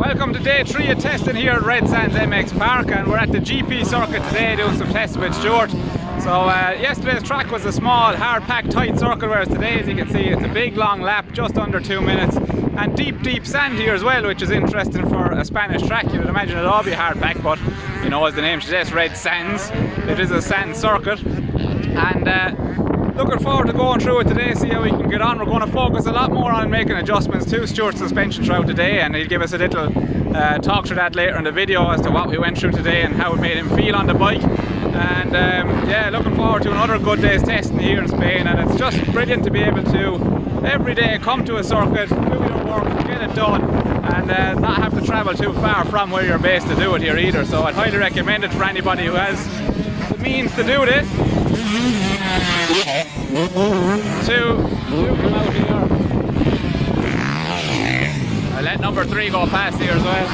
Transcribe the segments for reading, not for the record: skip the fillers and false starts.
Welcome to day 3 of testing here at Redsand MX Park, and we're at the GP circuit today doing some testing with Stuart. So yesterday's track was a small, hard-packed, tight circuit, whereas today, as you can see, it's a big long lap, just under 2 minutes, and deep sand here as well, which is interesting for a Spanish track. You would imagine it'll all be hard-packed, but you know, as the name suggests, red sands, it is a sand circuit. And looking forward to going through it today, see how we can get on. We're going to focus a lot more on making adjustments to Stuart's suspension throughout the day, and he'll give us a little talk through that later in the video as to what we went through today and how it made him feel on the bike. And yeah, looking forward to another good day's testing here in Spain, and it's just brilliant to be able to every day come to a circuit, do your work, get it done, and not have to travel too far from where you're based to do it here either. So I'd highly recommend it for anybody who has the means to do this, to come out here. I let number 3 go past here as well.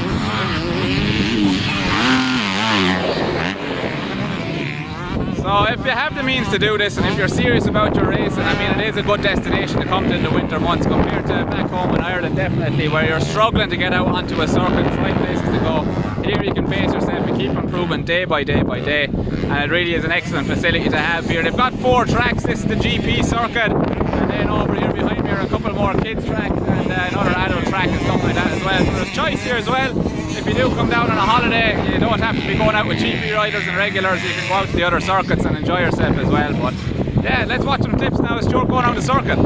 So if you have the means to do this, and if you're serious about your racing, I mean, it is a good destination to come to in the winter months compared to back home in Ireland, definitely, where you're struggling to get out onto a circuit, find places to go. Here you can base yourself and keep improving day by day by day, and it really is an excellent facility to have here. They've got 4 tracks. This is the GP circuit, and then over here behind me are a couple more kids tracks and another adult track and stuff like that as well. So there's choice here as well. If you do come down on a holiday, you don't have to be going out with GP riders and regulars. You can go out to the other circuits and enjoy yourself as well. But yeah, let's watch some clips now as Stuart going on the circuit.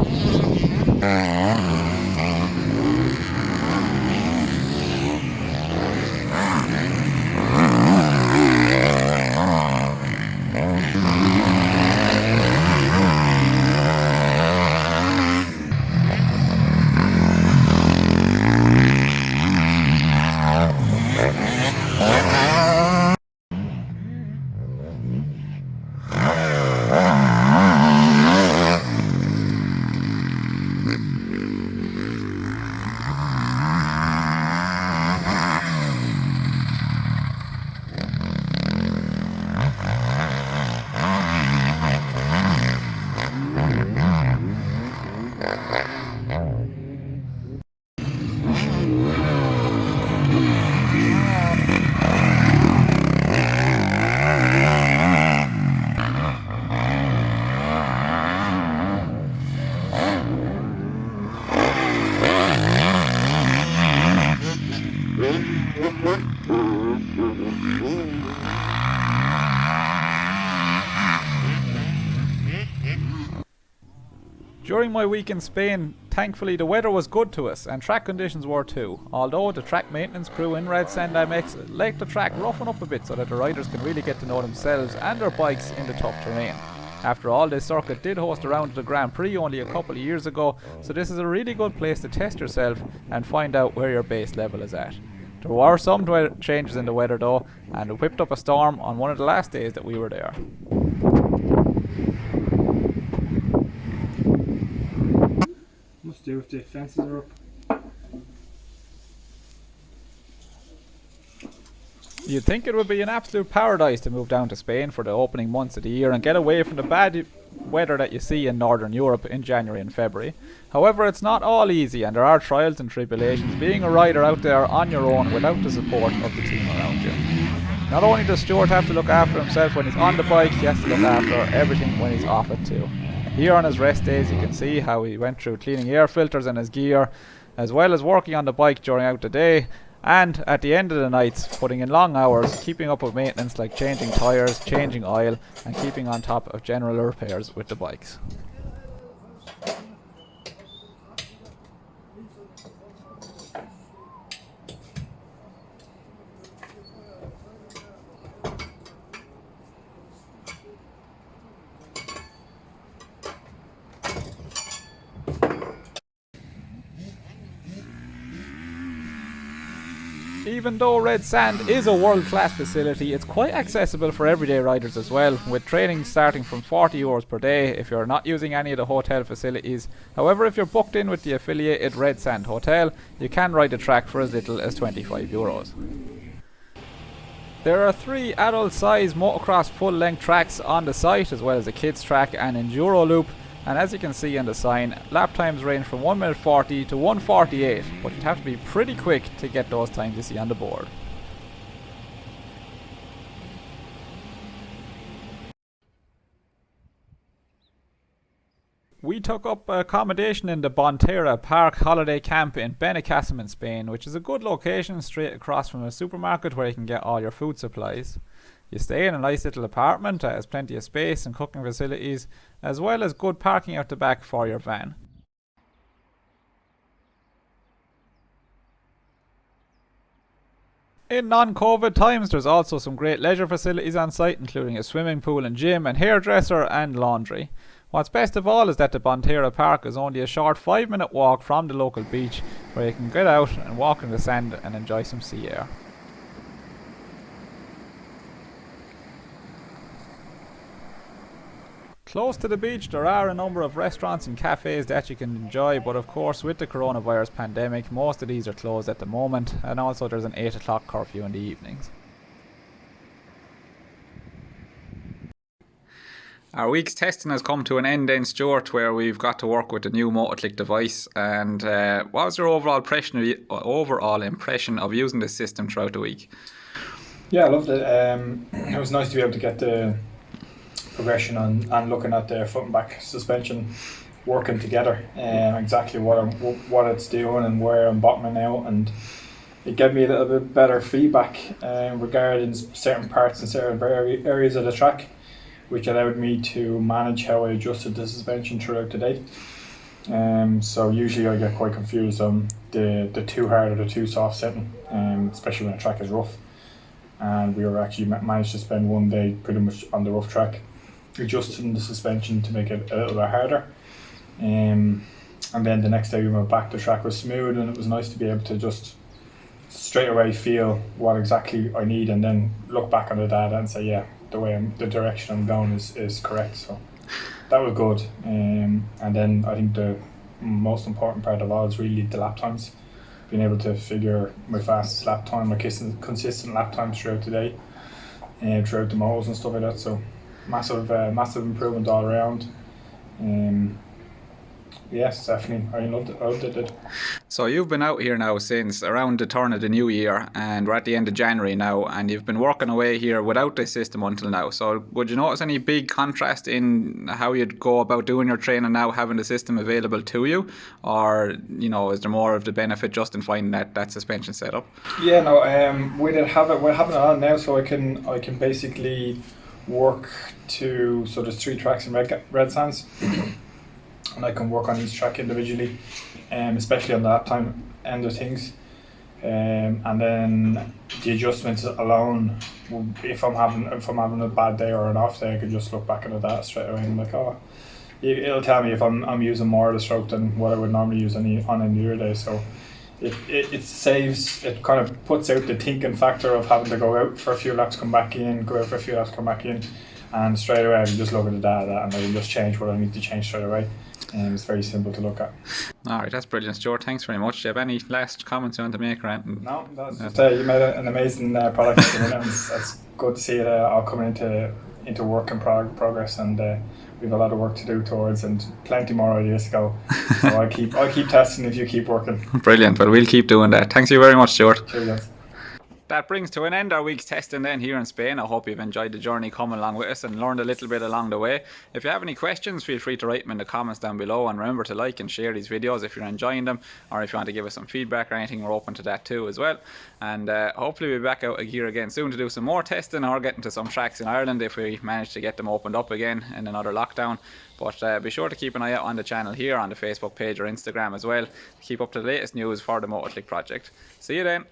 During my week in Spain, thankfully the weather was good to us, and track conditions were too, although the track maintenance crew in Redsand MX like the track roughen up a bit so that the riders can really get to know themselves and their bikes in the tough terrain. After all, this circuit did host a round of the Grand Prix only a couple of years ago, so this is a really good place to test yourself and find out where your base level is at. There were some changes in the weather though, and it whipped up a storm on one of the last days that we were there. Must do if the fences are up. You'd think it would be an absolute paradise to move down to Spain for the opening months of the year and get away from the bad weather that you see in Northern Europe in January and February. However, it's not all easy, and there are trials and tribulations being a rider out there on your own without the support of the team around you. Not only does Stuart have to look after himself when he's on the bike, he has to look after everything when he's off it too. Here on his rest days you can see how he went through cleaning air filters in his gear, as well as working on the bike during out the day, and at the end of the nights putting in long hours keeping up with maintenance like changing tyres, changing oil, and keeping on top of general repairs with the bikes. Even though Redsand is a world-class facility, it's quite accessible for everyday riders as well, with training starting from €40 per day if you're not using any of the hotel facilities. However, if you're booked in with the affiliated Redsand Hotel, you can ride the track for as little as €25. There are 3 adult-size motocross full-length tracks on the site, as well as a kids track and enduro loop. And as you can see on the sign, lap times range from 1 minute 40 to 1:48, but you'd have to be pretty quick to get those times you see on the board. We took up accommodation in the Bonterra Park holiday camp in Benicassim in Spain, which is a good location straight across from a supermarket where you can get all your food supplies. You stay in a nice little apartment that has plenty of space and cooking facilities, as well as good parking out the back for your van. In non-COVID times, there's also some great leisure facilities on site, including a swimming pool and gym and hairdresser and laundry. What's best of all is that the Bonterra Park is only a short 5-minute walk from the local beach, where you can get out and walk in the sand and enjoy some sea air. Close to the beach there are a number of restaurants and cafes that you can enjoy, but of course with the coronavirus pandemic most of these are closed at the moment, and also there's an 8 o'clock curfew in the evenings. Our week's testing has come to an end then, Stuart, where we've got to work with the new Motoklik device. And what was your overall impression of using this system throughout the week? Yeah, I loved it. It was nice to be able to get the progression and looking at the front and back suspension working together, exactly what it's doing and where I'm bottoming out, and it gave me a little bit better feedback regarding certain parts and certain areas of the track, which allowed me to manage how I adjusted the suspension throughout the day. So usually I get quite confused on the too hard or the too soft setting, especially when the track is rough. And we were actually managed to spend one day pretty much on the rough track, adjusting the suspension to make it a little bit harder. And then the next day we went back, the track was smooth, and it was nice to be able to just straight away feel what exactly I need, and then look back on the data and say, yeah, the direction I'm going is correct. So that was good. And then I think the most important part of all is really the lap times. Being able to figure my fastest lap time, my consistent lap times throughout the day, and throughout the motos and stuff like that. So massive improvement all around. Yes, definitely. I loved it. So you've been out here now since around the turn of the new year, and we're at the end of January now, and you've been working away here without this system until now. So would you notice any big contrast in how you'd go about doing your training now, having the system available to you, or is there more of the benefit just in finding that suspension setup? Yeah, no. We're having it on now, so I can basically work to. So there's 3 tracks in Redsands. And I can work on each track individually, especially on the lap time end of things. And then the adjustments alone, if I'm having a bad day or an off day, I can just look back at the data straight away and I'm like, it'll tell me if I'm using more of the stroke than what I would normally use on any other day. So it kind of puts out the thinking factor of having to go out for a few laps, come back in, go out for a few laps, come back in, and straight away I can just look at the data and I can just change what I need to change straight away. And it's very simple to look at. Alright, that's brilliant, Stuart. Thanks very much. Do you have any last comments you want to make or anything? No, that's just you made an amazing product. It's good to see it all coming into work in progress, and we have a lot of work to do towards, and plenty more ideas to go. So I'll keep testing if you keep working. Brilliant. Well, we'll keep doing that. Thanks you very much, Stuart. Cheers. That brings to an end our week's testing then here in Spain. I hope you've enjoyed the journey coming along with us and learned a little bit along the way. If you have any questions, feel free to write them in the comments down below, and remember to like and share these videos if you're enjoying them, or if you want to give us some feedback or anything, we're open to that too as well. And hopefully we'll be back out here again soon to do some more testing, or get into some tracks in Ireland if we manage to get them opened up again in another lockdown. But be sure to keep an eye out on the channel here, on the Facebook page or Instagram as well, to keep up to the latest news for the Motoklik project. See you then.